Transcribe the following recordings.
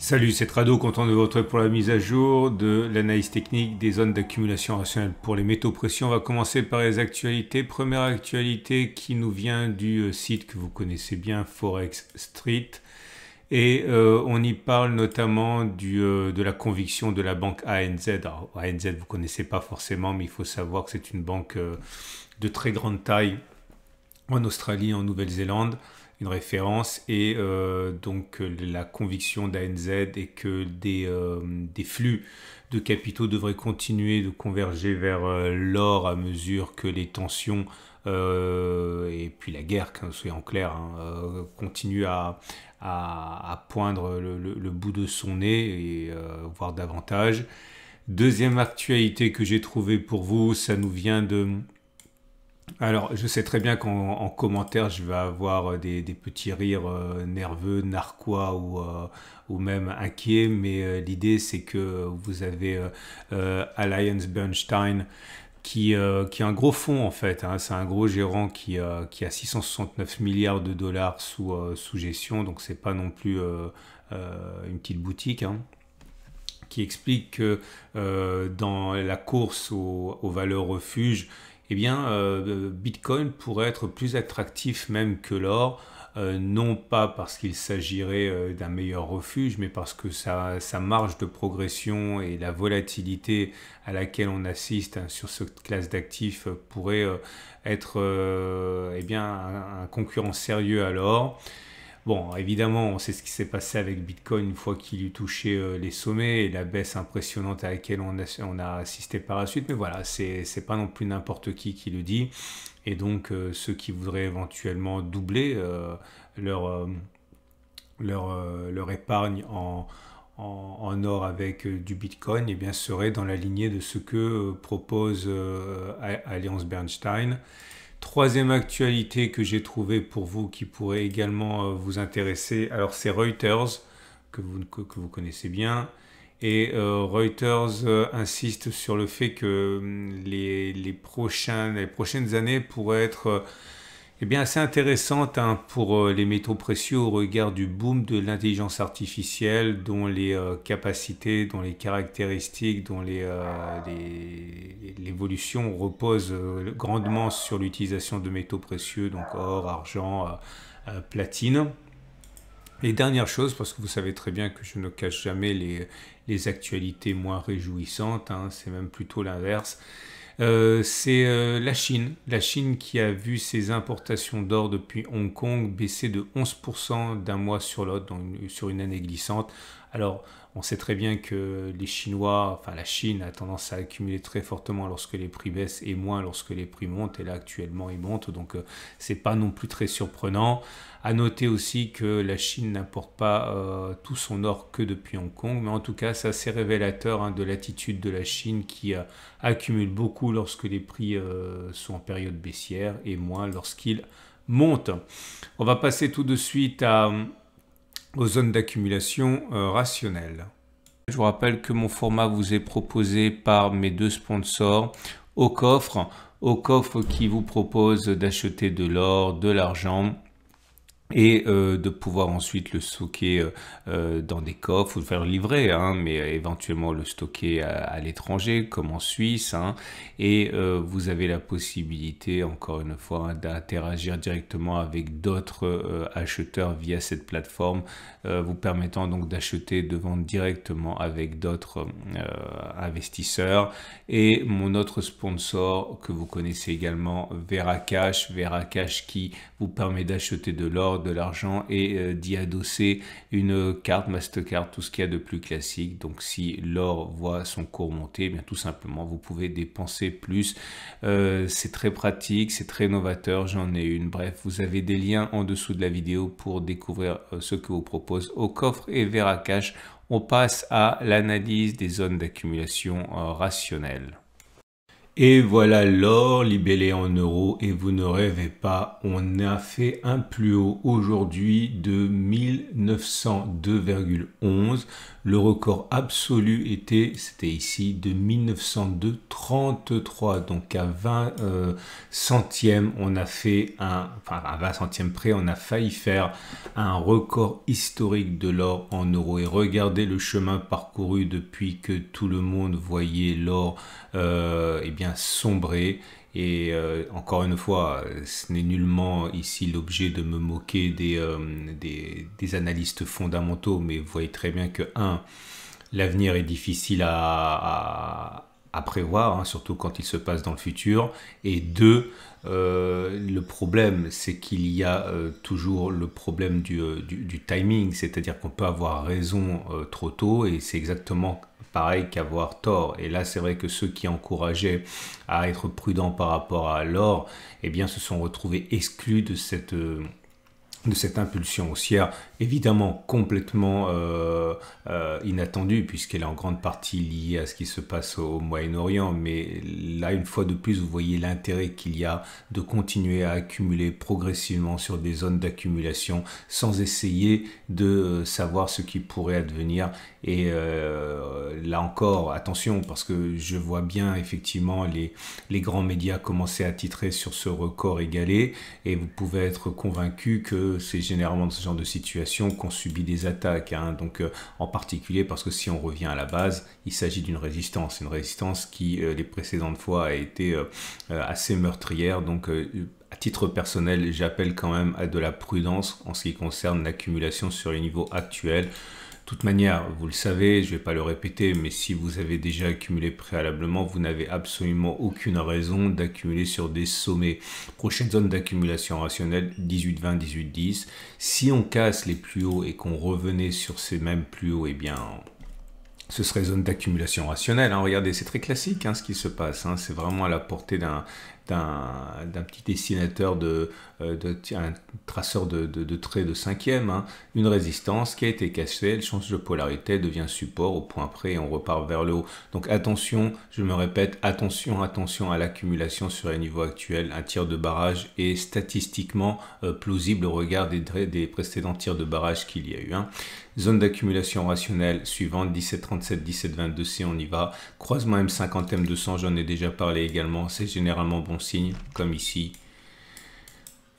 Salut, c'est Trado, content de vous retrouver pour la mise à jour de l'analyse technique des zones d'accumulation rationnelle pour les métaux précieux. On va commencer par les actualités. Première actualité qui nous vient du site que vous connaissez bien, Forex Street. Et on y parle notamment de la conviction de la banque ANZ. Alors, ANZ, vous ne connaissez pas forcément, mais il faut savoir que c'est une banque de très grande taille en Australie, en Nouvelle-Zélande, une référence, et donc la conviction d'ANZ est que des flux de capitaux devraient continuer de converger vers l'or à mesure que les tensions et puis la guerre, soyons clairs, continue à poindre le bout de son nez, et voire davantage. Deuxième actualité que j'ai trouvée pour vous, ça nous vient de... Alors, je sais très bien qu'en commentaire, je vais avoir des petits rires nerveux, narquois ou même inquiets, mais l'idée, c'est que vous avez Alliance Bernstein qui a un gros fonds en fait, hein. C'est un gros gérant qui a 669 milliards de dollars sous gestion, donc c'est pas non plus une petite boutique, hein, qui explique que dans la course aux valeurs refuges, eh bien, Bitcoin pourrait être plus attractif même que l'or, non pas parce qu'il s'agirait d'un meilleur refuge, mais parce que sa marge de progression et la volatilité à laquelle on assiste, hein, sur cette classe d'actifs pourrait être eh bien, un concurrent sérieux à l'or. Bon, évidemment, on sait ce qui s'est passé avec Bitcoin une fois qu'il eut touché les sommets et la baisse impressionnante à laquelle on a assisté par la suite. Mais voilà, c'est pas non plus n'importe qui le dit. Et donc, ceux qui voudraient éventuellement doubler leur épargne en or avec du Bitcoin, eh bien, seraient dans la lignée de ce que propose Alliance Bernstein. Troisième actualité que j'ai trouvée pour vous qui pourrait également vous intéresser, alors c'est Reuters, que vous connaissez bien. Et Reuters insiste sur le fait que les prochaines années pourraient être eh bien, assez intéressantes, hein, pour les métaux précieux au regard du boom de l'intelligence artificielle, dont les capacités, dont les caractéristiques, dont l'évolution repose grandement sur l'utilisation de métaux précieux, donc or, argent, platine. Et dernière chose, parce que vous savez très bien que je ne cache jamais les actualités moins réjouissantes, hein, c'est même plutôt l'inverse. C'est la Chine. La Chine qui a vu ses importations d'or depuis Hong Kong baisser de 11% d'un mois sur l'autre, sur une année glissante. Alors, on sait très bien que les Chinois, enfin la Chine a tendance à accumuler très fortement lorsque les prix baissent et moins lorsque les prix montent. Et là, actuellement, ils montent, donc c'est pas non plus très surprenant. À noter aussi que la Chine n'importe pas tout son or que depuis Hong Kong, mais en tout cas, c'est assez révélateur, hein, de l'attitude de la Chine qui accumule beaucoup lorsque les prix sont en période baissière et moins lorsqu'ils montent. On va passer tout de suite aux zones d'accumulation rationnelle. Je vous rappelle que mon format vous est proposé par mes deux sponsors, Aucoffre qui vous propose d'acheter de l'or, de l'argent, et de pouvoir ensuite le stocker dans des coffres ou le faire livrer, hein, mais éventuellement le stocker à l'étranger comme en Suisse, hein, et vous avez la possibilité, encore une fois, hein, d'interagir directement avec d'autres acheteurs via cette plateforme, vous permettant donc d'acheter, de vendre directement avec d'autres investisseurs. Et mon autre sponsor que vous connaissez également, Veracash qui vous permet d'acheter de l'or, de l'argent et d'y adosser une carte Mastercard, tout ce qu'il y a de plus classique. Donc si l'or voit son cours monter, eh bien tout simplement vous pouvez dépenser plus. C'est très pratique, c'est très novateur, j'en ai une. Bref, vous avez des liens en dessous de la vidéo pour découvrir ce que vous propose Aucoffre et Veracash. On passe à l'analyse des zones d'accumulation rationnelle. Et voilà l'or libellé en euros et vous ne rêvez pas, on a fait un plus haut aujourd'hui de 1902,11. Le record absolu c'était ici de 1902,33. Donc à 20 centièmes, on a fait à 20 centièmes près, on a failli faire un record historique de l'or en euros. Et regardez le chemin parcouru depuis que tout le monde voyait l'or eh bien sombrer. Et encore une fois, ce n'est nullement ici l'objet de me moquer des analystes fondamentaux, mais vous voyez très bien que l'avenir est difficile à prévoir, hein, surtout quand il se passe dans le futur. Et deux, le problème, c'est qu'il y a toujours le problème du timing, c'est-à-dire qu'on peut avoir raison trop tôt, et c'est exactement pareil qu'avoir tort. Et là, c'est vrai que ceux qui encourageaient à être prudents par rapport à l'or, eh bien, se sont retrouvés exclus de cette impulsion haussière, évidemment complètement inattendue, puisqu'elle est en grande partie liée à ce qui se passe au Moyen-Orient. Mais là, une fois de plus, vous voyez l'intérêt qu'il y a de continuer à accumuler progressivement sur des zones d'accumulation sans essayer de savoir ce qui pourrait advenir. Et là encore, attention, parce que je vois bien effectivement les grands médias commencer à titrer sur ce record égalé, et vous pouvez être convaincu que c'est généralement dans ce genre de situation qu'on subit des attaques, hein. Donc en particulier parce que si on revient à la base, il s'agit d'une résistance, une résistance qui les précédentes fois a été assez meurtrière. Donc à titre personnel, j'appelle quand même à de la prudence en ce qui concerne l'accumulation sur les niveaux actuels. De toute manière, vous le savez, je ne vais pas le répéter, mais si vous avez déjà accumulé préalablement, vous n'avez absolument aucune raison d'accumuler sur des sommets. Prochaine zone d'accumulation rationnelle, 18,20, 18,10. Si on casse les plus hauts et qu'on revenait sur ces mêmes plus hauts, eh bien, ce serait zone d'accumulation rationnelle, hein. Regardez, c'est très classique, hein, ce qui se passe, hein. C'est vraiment à la portée d'un petit dessinateur un traceur de traits de cinquième, hein. Une résistance qui a été cassée, elle change de polarité, devient support au point près et on repart vers le haut. Donc attention, je me répète, attention à l'accumulation sur les niveaux actuels. Un tir de barrage est statistiquement plausible au regard des précédents tirs de barrage qu'il y a eu, hein. Zone d'accumulation rationnelle suivante, 17,37, 17,22, si on y va. Croisement M50, M200, j'en ai déjà parlé également, c'est généralement bon signe, comme ici.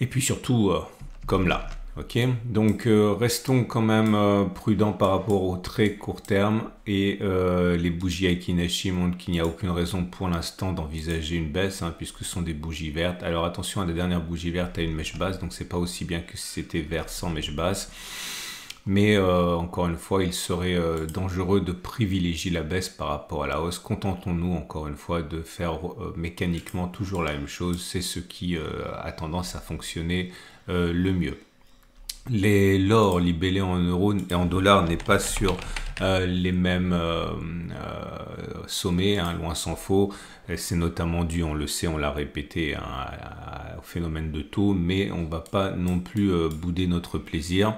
Et puis surtout, comme là. Ok, donc restons quand même prudents par rapport au très court terme, et les bougies Aiki-Neshi montrent qu'il n'y a aucune raison pour l'instant d'envisager une baisse, hein, puisque ce sont des bougies vertes. Alors attention, à la dernière bougie verte à une mèche basse, donc c'est pas aussi bien que si c'était vert sans mèche basse. Mais encore une fois, il serait dangereux de privilégier la baisse par rapport à la hausse. Contentons-nous encore une fois de faire mécaniquement toujours la même chose. C'est ce qui a tendance à fonctionner le mieux. L'or libellé en euros et en dollars n'est pas sur les mêmes sommets, hein, loin s'en faut. C'est notamment dû, on le sait, on l'a répété, hein, au phénomène de taux, mais on ne va pas non plus bouder notre plaisir.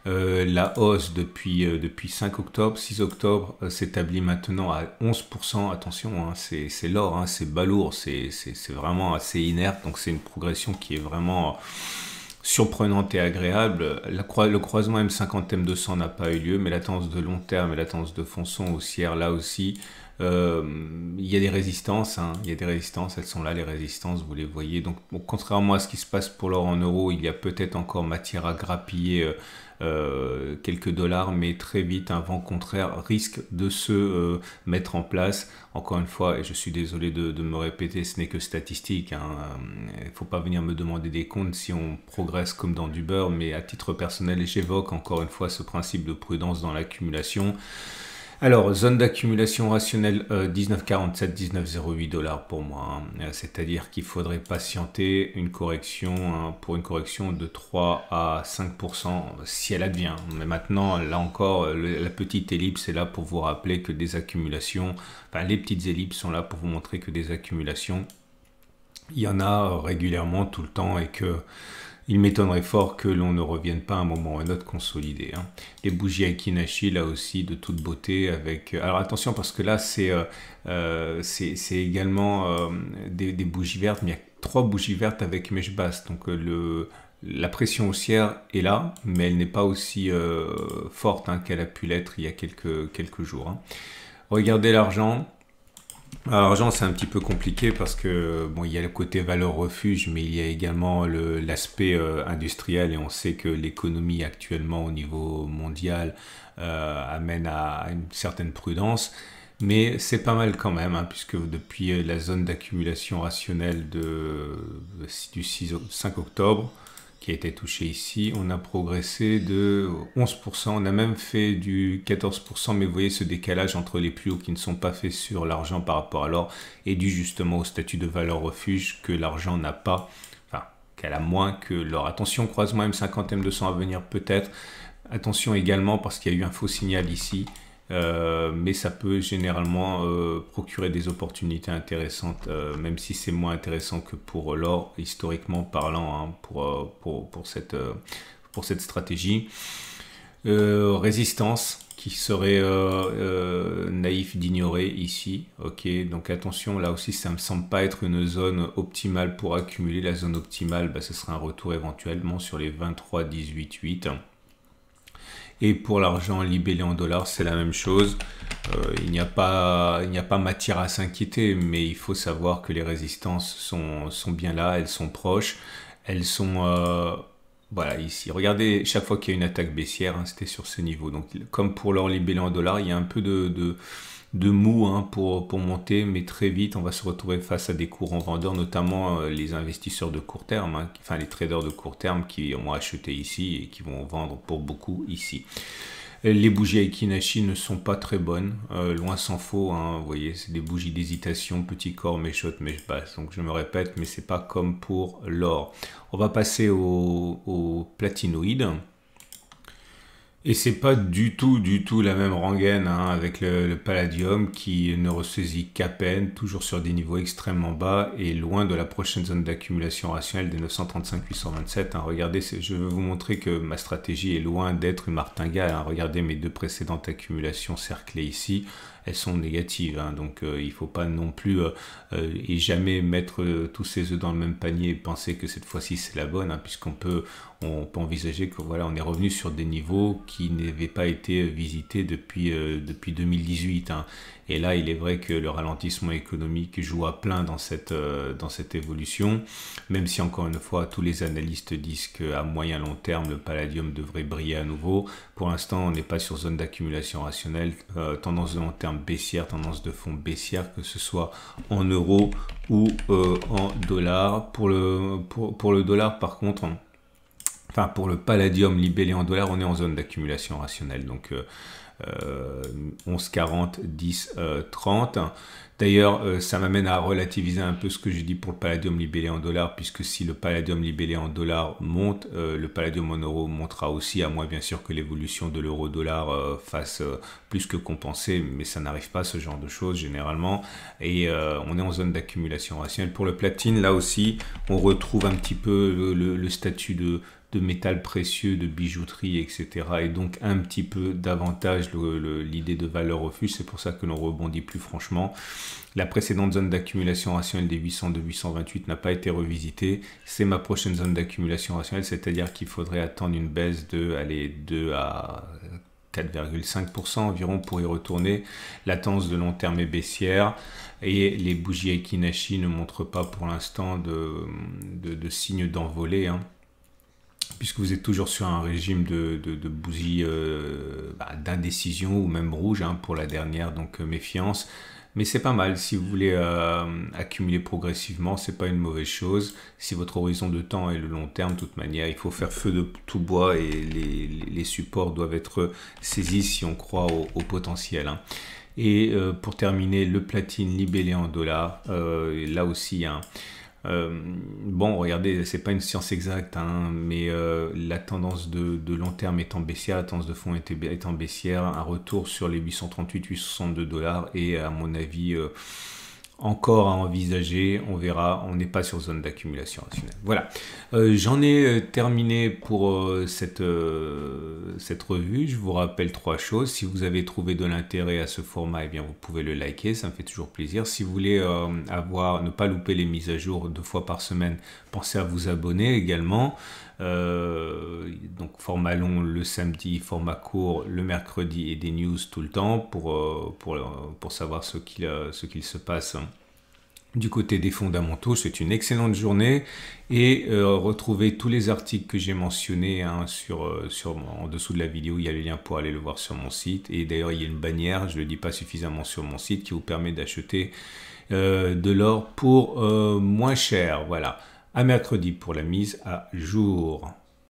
La hausse depuis 5 octobre, 6 octobre s'établit maintenant à 11%. Attention, hein, c'est l'or, hein, c'est balourd, c'est vraiment assez inerte. Donc c'est une progression qui est vraiment surprenante et agréable. Le croisement M50, M200 n'a pas eu lieu, mais la tendance de long terme et la tendance de fond sont haussières là aussi. Il y a des résistances, hein, il y a des résistances, elles sont là, les résistances, vous les voyez. Donc bon, contrairement à ce qui se passe pour l'or en euros, il y a peut-être encore matière à grappiller quelques dollars, mais très vite un vent contraire risque de se mettre en place. Encore une fois, et je suis désolé de me répéter, ce n'est que statistique, hein. Il ne faut pas venir me demander des comptes si on progresse comme dans du beurre, mais à titre personnel, j'évoque encore une fois ce principe de prudence dans l'accumulation. Alors, zone d'accumulation rationnelle 19,47, 19,08 dollars pour moi, hein. C'est-à-dire qu'il faudrait patienter une correction, hein, pour une correction de 3 à 5% si elle advient. Mais maintenant, là encore, la petite ellipse est là pour vous rappeler que des accumulations, enfin les petites ellipses sont là pour vous montrer que des accumulations, il y en a régulièrement tout le temps, et que Il m'étonnerait fort que l'on ne revienne pas à un moment ou à un autre consolidé. Hein. Les bougies Akinashi, là aussi, de toute beauté. Alors attention, parce que là, c'est également des bougies vertes, mais il y a 3 bougies vertes avec mèche basse. Donc la pression haussière est là, mais elle n'est pas aussi forte hein, qu'elle a pu l'être il y a quelques jours. Hein. Regardez l'argent. L'argent, c'est un petit peu compliqué parce que bon, il y a le côté valeur refuge, mais il y a également l'aspect industriel et on sait que l'économie actuellement au niveau mondial amène à une certaine prudence. Mais c'est pas mal quand même, hein, puisque depuis la zone d'accumulation rationnelle du 5 octobre, qui a été touché ici, on a progressé de 11%, on a même fait du 14%, mais vous voyez ce décalage entre les plus hauts qui ne sont pas faits sur l'argent par rapport à l'or, et dû justement au statut de valeur refuge que l'argent n'a pas, enfin qu'elle a moins que l'or. Attention, croisement M50, M200 à venir peut-être, attention également parce qu'il y a eu un faux signal ici, mais ça peut généralement procurer des opportunités intéressantes, même si c'est moins intéressant que pour l'or, historiquement parlant, hein, pour cette stratégie. Résistance qui serait naïf d'ignorer ici. Ok, donc attention, là aussi ça me semble pas être une zone optimale pour accumuler. La zone optimale, ce serait un retour éventuellement sur les 23, 18, 8. Et pour l'argent libellé en dollars, c'est la même chose. Il n'y a pas matière à s'inquiéter, mais il faut savoir que les résistances sont bien là, elles sont proches. Elles sont voilà, ici. Regardez, chaque fois qu'il y a une attaque baissière, hein, c'était sur ce niveau. Donc, comme pour l'or libellé en dollars, il y a un peu de mou hein, pour monter, mais très vite, on va se retrouver face à des courants vendeurs, notamment les investisseurs de court terme, hein, enfin les traders de court terme qui ont acheté ici et qui vont vendre pour beaucoup ici. Les bougies Akinashi ne sont pas très bonnes, loin s'en faut, hein, vous voyez, c'est des bougies d'hésitation, petit corps, mèche haute, mèche basse. Donc je me répète, mais c'est pas comme pour l'or. On va passer au platinoïde. Et c'est pas du tout la même rengaine hein, avec le palladium qui ne ressaisit qu'à peine, toujours sur des niveaux extrêmement bas et loin de la prochaine zone d'accumulation rationnelle des 935-827. Hein. Regardez, je veux vous montrer que ma stratégie est loin d'être une martingale. Hein. Regardez mes 2 précédentes accumulations cerclées ici, elles sont négatives. Hein. Donc il faut pas non plus et jamais mettre tous ses œufs dans le même panier et penser que cette fois-ci c'est la bonne, hein, puisqu'on peut envisager que voilà, on est revenu sur des niveaux qui n'avaient pas été visités depuis 2018. Hein. Et là, il est vrai que le ralentissement économique joue à plein dans cette évolution, même si encore une fois, tous les analystes disent qu'à moyen long terme, le palladium devrait briller à nouveau. Pour l'instant, on n'est pas sur zone d'accumulation rationnelle, tendance de long terme baissière, tendance de fond baissière, que ce soit en euros ou en dollars. Pour le dollar, par contre, enfin, pour le palladium libellé en dollars, on est en zone d'accumulation rationnelle. Donc, 11,40, 10, 30. D'ailleurs, ça m'amène à relativiser un peu ce que je dis pour le palladium libellé en dollars, puisque si le palladium libellé en dollars monte, le palladium en euros montera aussi, à moins bien sûr que l'évolution de l'euro-dollar fasse plus que compenser, mais ça n'arrive pas, ce genre de choses généralement, et on est en zone d'accumulation rationnelle. Pour le platine, là aussi, on retrouve un petit peu le statut de métal précieux, de bijouterie, etc. Et donc un petit peu davantage l'idée de valeur refuge. C'est pour ça que l'on rebondit plus franchement. La précédente zone d'accumulation rationnelle des 800-828 n'a pas été revisitée. C'est ma prochaine zone d'accumulation rationnelle, c'est-à-dire qu'il faudrait attendre une baisse de 2 à 4,5% environ pour y retourner. La tendance de long terme est baissière et les bougies Akinashi ne montrent pas pour l'instant de signes d'envolée, hein, puisque vous êtes toujours sur un régime de bougies d'indécision ou même rouge hein, pour la dernière, donc méfiance. Mais c'est pas mal, si vous voulez accumuler progressivement, c'est pas une mauvaise chose. Si votre horizon de temps est le long terme, de toute manière, il faut faire feu de tout bois et les supports doivent être saisis si on croit au potentiel. Hein. Et pour terminer, le platine libellé en dollars, là aussi, hein, bon, regardez, c'est pas une science exacte, hein, mais la tendance de long terme étant baissière, la tendance de fond étant baissière, un retour sur les 838-862 dollars est à mon avis encore à envisager, on verra, on n'est pas sur zone d'accumulation rationnelle. Voilà, j'en ai terminé pour cette revue. Je vous rappelle 3 choses. Si vous avez trouvé de l'intérêt à ce format, eh bien vous pouvez le liker, ça me fait toujours plaisir. Si vous voulez ne pas louper les mises à jour 2 fois par semaine, pensez à vous abonner également. Donc format long le samedi, format court le mercredi et des news tout le temps pour savoir ce qu'il se passe du côté des fondamentaux. C'est une excellente journée et retrouvez tous les articles que j'ai mentionnés en dessous de la vidéo. Il y a le lien pour aller le voir sur mon site, et d'ailleurs il y a une bannière, je ne le dis pas suffisamment sur mon site, qui vous permet d'acheter de l'or pour moins cher. Voilà, à mercredi pour la mise à jour.